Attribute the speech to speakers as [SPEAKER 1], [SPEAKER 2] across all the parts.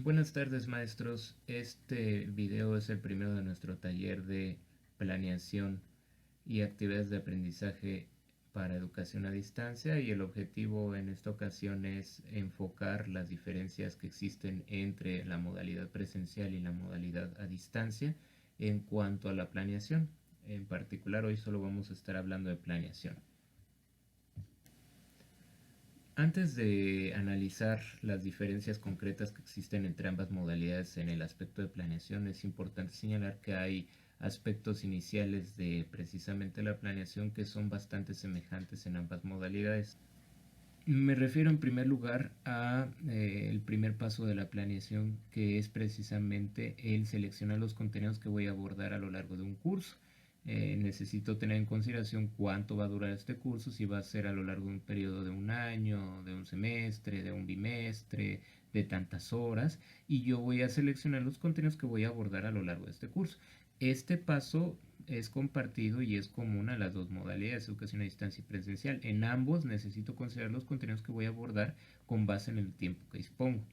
[SPEAKER 1] Buenas tardes, maestros. Este video es el primero de nuestro taller de planeación y actividades de aprendizaje para educación a distancia, y el objetivo en esta ocasión es enfocar las diferencias que existen entre la modalidad presencial y la modalidad a distancia en cuanto a la planeación. En particular, hoy solo vamos a estar hablando de planeación. Antes de analizar las diferencias concretas que existen entre ambas modalidades en el aspecto de planeación, es importante señalar que hay aspectos iniciales de precisamente la planeación que son bastante semejantes en ambas modalidades. Me refiero en primer lugar a el primer paso de la planeación, que es precisamente el seleccionar los contenidos que voy a abordar a lo largo de un curso. Necesito tener en consideración cuánto va a durar este curso, si va a ser a lo largo de un periodo de un año, de un semestre, de un bimestre, de tantas horas, y yo voy a seleccionar los contenidos que voy a abordar a lo largo de este curso. Este paso es compartido y es común a las dos modalidades, educación a distancia y presencial. En ambos necesito considerar los contenidos que voy a abordar con base en el tiempo que dispongo.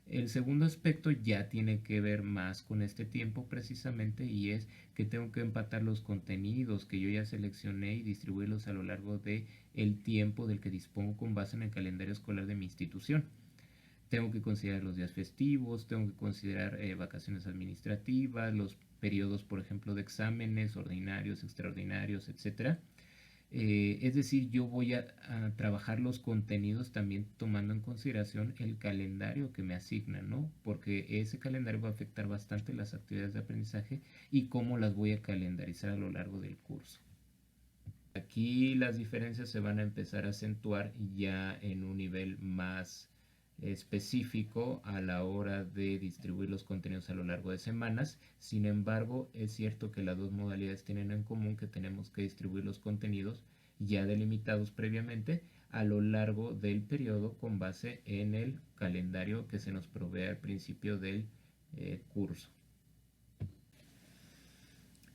[SPEAKER 1] El segundo aspecto ya tiene que ver más con este tiempo precisamente, y es que tengo que empatar los contenidos que yo ya seleccioné y distribuirlos a lo largo de el tiempo del que dispongo con base en el calendario escolar de mi institución. Tengo que considerar los días festivos, tengo que considerar vacaciones administrativas, los periodos, por ejemplo, de exámenes ordinarios, extraordinarios, etcétera. Es decir, yo voy a trabajar los contenidos también tomando en consideración el calendario que me asignan, ¿no? Porque ese calendario va a afectar bastante las actividades de aprendizaje y cómo las voy a calendarizar a lo largo del curso. Aquí las diferencias se van a empezar a acentuar ya en un nivel más específico a la hora de distribuir los contenidos a lo largo de semanas. Sin embargo, es cierto que las dos modalidades tienen en común que tenemos que distribuir los contenidos ya delimitados previamente a lo largo del periodo con base en el calendario que se nos provee al principio del curso.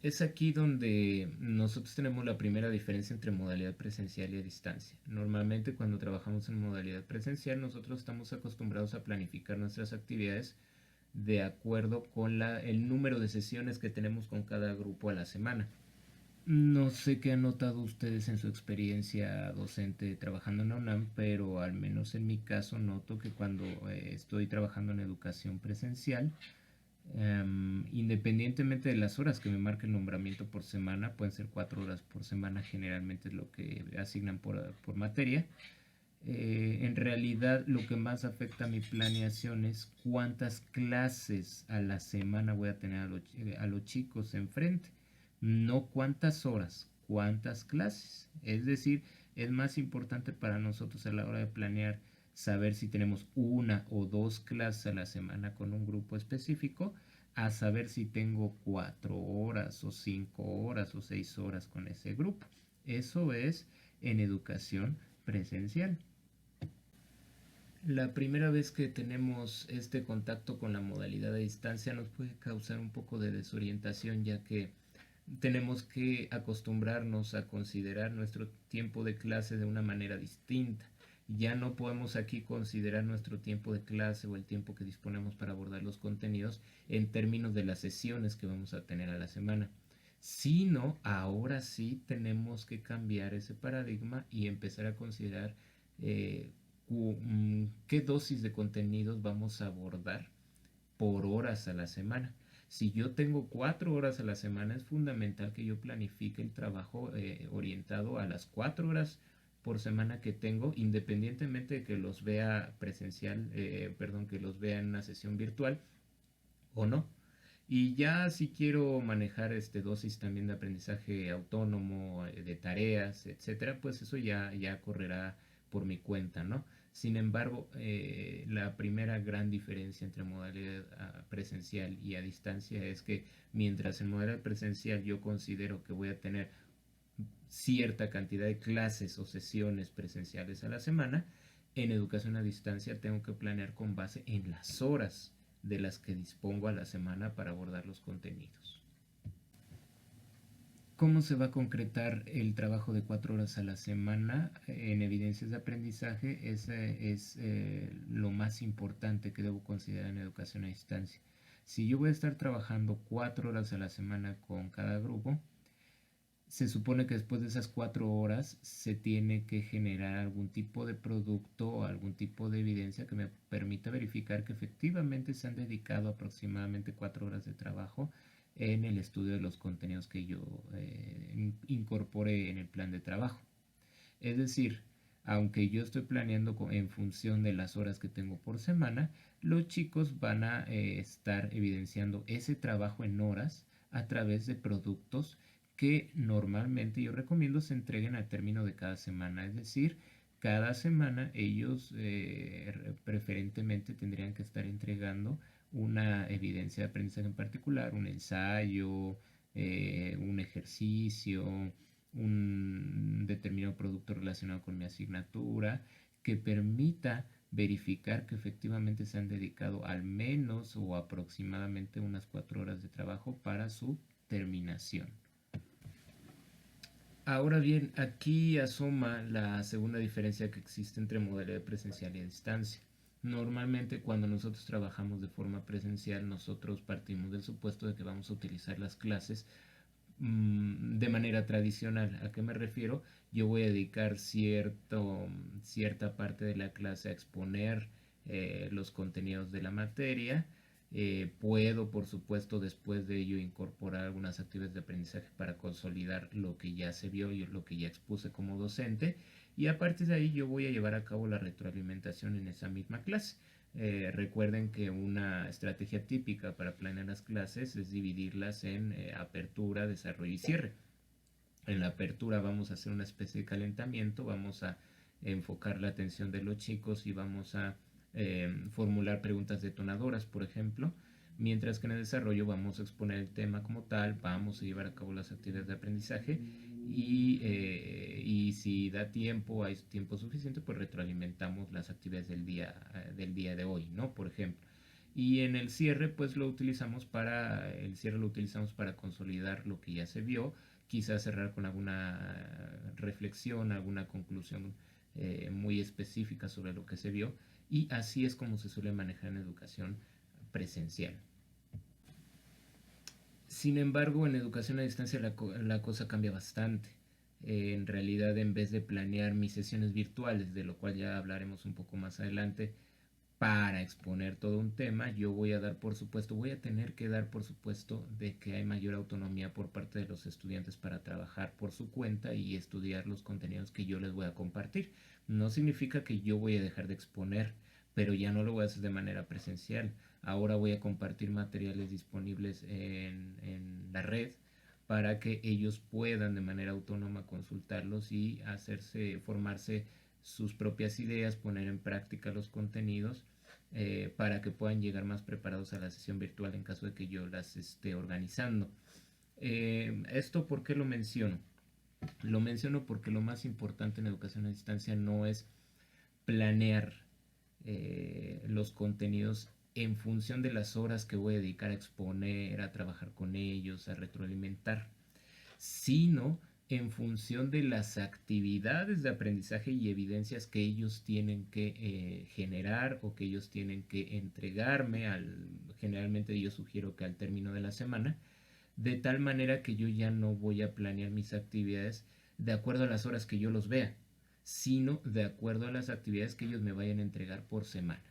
[SPEAKER 1] Es aquí donde nosotros tenemos la primera diferencia entre modalidad presencial y a distancia. Normalmente cuando trabajamos en modalidad presencial, nosotros estamos acostumbrados a planificar nuestras actividades de acuerdo con el número de sesiones que tenemos con cada grupo a la semana. No sé qué han notado ustedes en su experiencia docente trabajando en la UNAM, pero al menos en mi caso noto que cuando estoy trabajando en educación presencial, independientemente de las horas que me marque el nombramiento por semana, pueden ser 4 horas por semana, generalmente es lo que asignan por materia. En realidad lo que más afecta a mi planeación es cuántas clases a la semana voy a tener a los chicos enfrente, no cuántas horas, cuántas clases. Es decir, es más importante para nosotros a la hora de planear saber si tenemos una o dos clases a la semana con un grupo específico, a saber si tengo 4 horas o 5 horas o 6 horas con ese grupo. Eso es en educación presencial. La primera vez que tenemos este contacto con la modalidad a distancia nos puede causar un poco de desorientación, ya que tenemos que acostumbrarnos a considerar nuestro tiempo de clase de una manera distinta. Ya no podemos aquí considerar nuestro tiempo de clase o el tiempo que disponemos para abordar los contenidos en términos de las sesiones que vamos a tener a la semana, sino ahora sí tenemos que cambiar ese paradigma y empezar a considerar qué dosis de contenidos vamos a abordar por horas a la semana. Si yo tengo 4 horas a la semana, es fundamental que yo planifique el trabajo orientado a las 4 horas por semana que tengo, independientemente de que los vea presencial, perdón, que los vea en una sesión virtual o no. Y ya si quiero manejar dosis también de aprendizaje autónomo, de tareas, etcétera, pues eso ya correrá por mi cuenta, ¿no? Sin embargo, la primera gran diferencia entre modalidad presencial y a distancia es que mientras en modalidad presencial yo considero que voy a tener cierta cantidad de clases o sesiones presenciales a la semana, en educación a distancia tengo que planear con base en las horas de las que dispongo a la semana para abordar los contenidos. ¿Cómo se va a concretar el trabajo de 4 horas a la semana en evidencias de aprendizaje? Ese es lo más importante que debo considerar en educación a distancia. Si yo voy a estar trabajando 4 horas a la semana con cada grupo, se supone que después de esas 4 horas se tiene que generar algún tipo de producto o algún tipo de evidencia que me permita verificar que efectivamente se han dedicado aproximadamente 4 horas de trabajo en el estudio de los contenidos que yo incorporé en el plan de trabajo. Es decir, aunque yo estoy planeando en función de las horas que tengo por semana, los chicos van a estar evidenciando ese trabajo en horas a través de productos que normalmente yo recomiendo se entreguen al término de cada semana. Es decir, cada semana ellos preferentemente tendrían que estar entregando una evidencia de aprendizaje en particular, un ensayo, un ejercicio, un determinado producto relacionado con mi asignatura que permita verificar que efectivamente se han dedicado al menos o aproximadamente unas 4 horas de trabajo para su terminación. Ahora bien, aquí asoma la segunda diferencia que existe entre modalidad presencial y a distancia. Normalmente cuando nosotros trabajamos de forma presencial, nosotros partimos del supuesto de que vamos a utilizar las clases de manera tradicional. ¿A qué me refiero? Yo voy a dedicar cierta parte de la clase a exponer los contenidos de la materia. Puedo, por supuesto, después de ello incorporar algunas actividades de aprendizaje para consolidar lo que ya se vio y lo que ya expuse como docente. Y a partir de ahí yo voy a llevar a cabo la retroalimentación en esa misma clase. Recuerden que una estrategia típica para planear las clases es dividirlas en apertura, desarrollo y cierre. En la apertura vamos a hacer una especie de calentamiento, vamos a enfocar la atención de los chicos y vamos a formular preguntas detonadoras, por ejemplo, mientras que en el desarrollo vamos a exponer el tema como tal, vamos a llevar a cabo las actividades de aprendizaje y si da tiempo, hay tiempo suficiente, pues retroalimentamos las actividades del día de hoy, ¿no? Por ejemplo. Y en el cierre, pues el cierre lo utilizamos para consolidar lo que ya se vio, quizás cerrar con alguna reflexión, alguna conclusión muy específica sobre lo que se vio, y así es como se suele manejar en educación presencial. Sin embargo, en educación a distancia la cosa cambia bastante. En realidad, en vez de planear mis sesiones virtuales, de lo cual ya hablaremos un poco más adelante, para exponer todo un tema, yo voy a tener que dar por supuesto de que hay mayor autonomía por parte de los estudiantes para trabajar por su cuenta y estudiar los contenidos que yo les voy a compartir. No significa que yo voy a dejar de exponer, pero ya no lo voy a hacer de manera presencial. Ahora voy a compartir materiales disponibles en la red para que ellos puedan de manera autónoma consultarlos y formarse sus propias ideas, poner en práctica los contenidos para que puedan llegar más preparados a la sesión virtual en caso de que yo las esté organizando. ¿Esto por qué lo menciono? Lo menciono porque lo más importante en educación a distancia no es planear los contenidos en función de las horas que voy a dedicar a exponer, a trabajar con ellos, a retroalimentar, sino en función de las actividades de aprendizaje y evidencias que ellos tienen que generar o que ellos tienen que entregarme. Generalmente yo sugiero que al término de la semana, de tal manera que yo ya no voy a planear mis actividades de acuerdo a las horas que yo los vea, sino de acuerdo a las actividades que ellos me vayan a entregar por semana.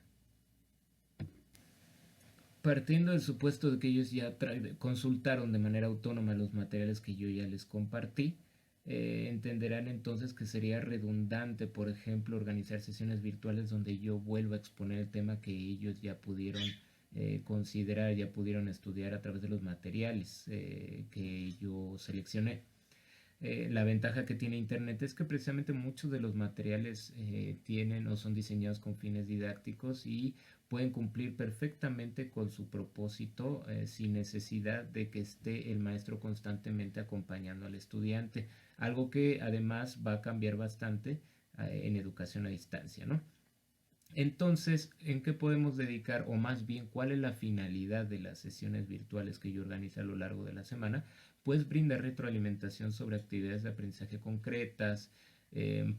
[SPEAKER 1] Partiendo del supuesto de que ellos ya consultaron de manera autónoma los materiales que yo ya les compartí, entenderán entonces que sería redundante, por ejemplo, organizar sesiones virtuales donde yo vuelva a exponer el tema que ellos ya pudieron considerar, ya pudieron estudiar a través de los materiales que yo seleccioné. La ventaja que tiene Internet es que precisamente muchos de los materiales tienen o son diseñados con fines didácticos y pueden cumplir perfectamente con su propósito sin necesidad de que esté el maestro constantemente acompañando al estudiante, algo que además va a cambiar bastante en educación a distancia, ¿no? Entonces, ¿en qué podemos dedicar, o más bien, cuál es la finalidad de las sesiones virtuales que yo organizo a lo largo de la semana? Pues brindar retroalimentación sobre actividades de aprendizaje concretas,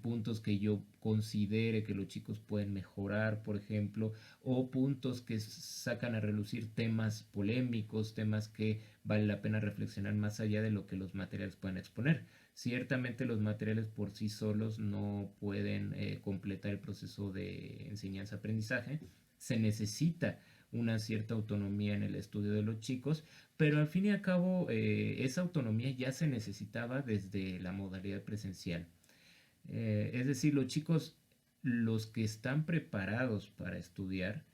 [SPEAKER 1] puntos que yo considere que los chicos pueden mejorar, por ejemplo, o puntos que sacan a relucir temas polémicos, temas que vale la pena reflexionar más allá de lo que los materiales pueden exponer. Ciertamente los materiales por sí solos no pueden completar el proceso de enseñanza-aprendizaje. Se necesita una cierta autonomía en el estudio de los chicos, pero al fin y al cabo esa autonomía ya se necesitaba desde la modalidad presencial. Es decir, los chicos, los que están preparados para estudiar,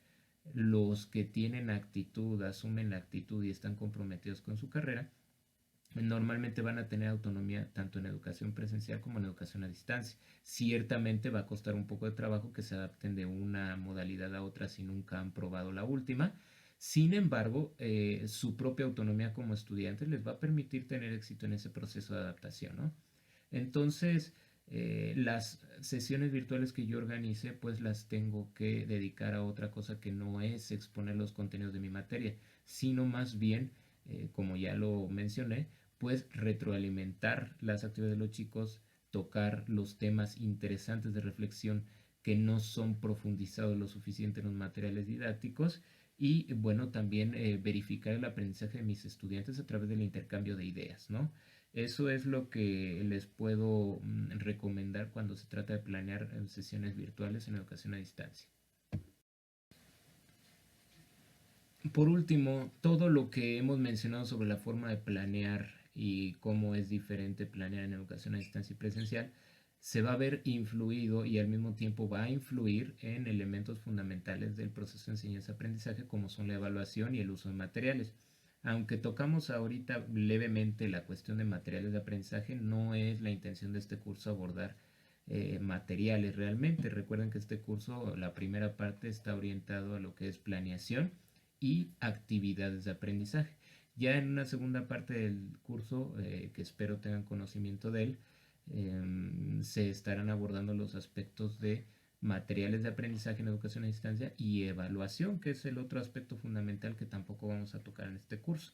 [SPEAKER 1] los que tienen actitud, asumen la actitud y están comprometidos con su carrera, normalmente van a tener autonomía tanto en educación presencial como en educación a distancia. Ciertamente va a costar un poco de trabajo que se adapten de una modalidad a otra si nunca han probado la última. Sin embargo, su propia autonomía como estudiantes les va a permitir tener éxito en ese proceso de adaptación, ¿no? Entonces, las sesiones virtuales que yo organice, pues las tengo que dedicar a otra cosa que no es exponer los contenidos de mi materia, sino más bien, como ya lo mencioné, pues retroalimentar las actividades de los chicos, tocar los temas interesantes de reflexión que no son profundizados lo suficiente en los materiales didácticos y bueno, también verificar el aprendizaje de mis estudiantes a través del intercambio de ideas, ¿no? Eso es lo que les puedo recomendar cuando se trata de planear sesiones virtuales en educación a distancia. Por último, todo lo que hemos mencionado sobre la forma de planear y cómo es diferente planear en educación a distancia y presencial, se va a ver influido y al mismo tiempo va a influir en elementos fundamentales del proceso de enseñanza-aprendizaje como son la evaluación y el uso de materiales. Aunque tocamos ahorita levemente la cuestión de materiales de aprendizaje, no es la intención de este curso abordar materiales realmente. Recuerden que este curso, la primera parte está orientado a lo que es planeación y actividades de aprendizaje. Ya en una segunda parte del curso, que espero tengan conocimiento de él, se estarán abordando los aspectos de materiales de aprendizaje en educación a distancia y evaluación, que es el otro aspecto fundamental que tampoco vamos a tocar en este curso.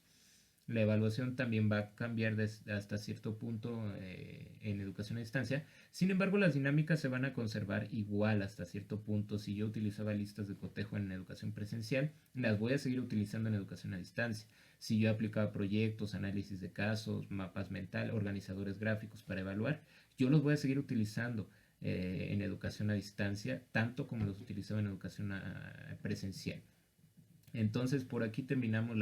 [SPEAKER 1] La evaluación también va a cambiar hasta cierto punto en educación a distancia. Sin embargo, las dinámicas se van a conservar igual hasta cierto punto. Si yo utilizaba listas de cotejo en educación presencial, las voy a seguir utilizando en educación a distancia. Si yo aplicaba proyectos, análisis de casos, mapas mental, organizadores gráficos para evaluar, yo los voy a seguir utilizando en educación a distancia, tanto como los utilizaba en educación presencial. Entonces, por aquí terminamos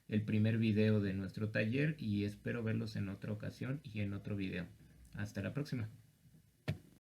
[SPEAKER 1] el primer video de nuestro taller y espero verlos en otra ocasión y en otro video. Hasta la próxima.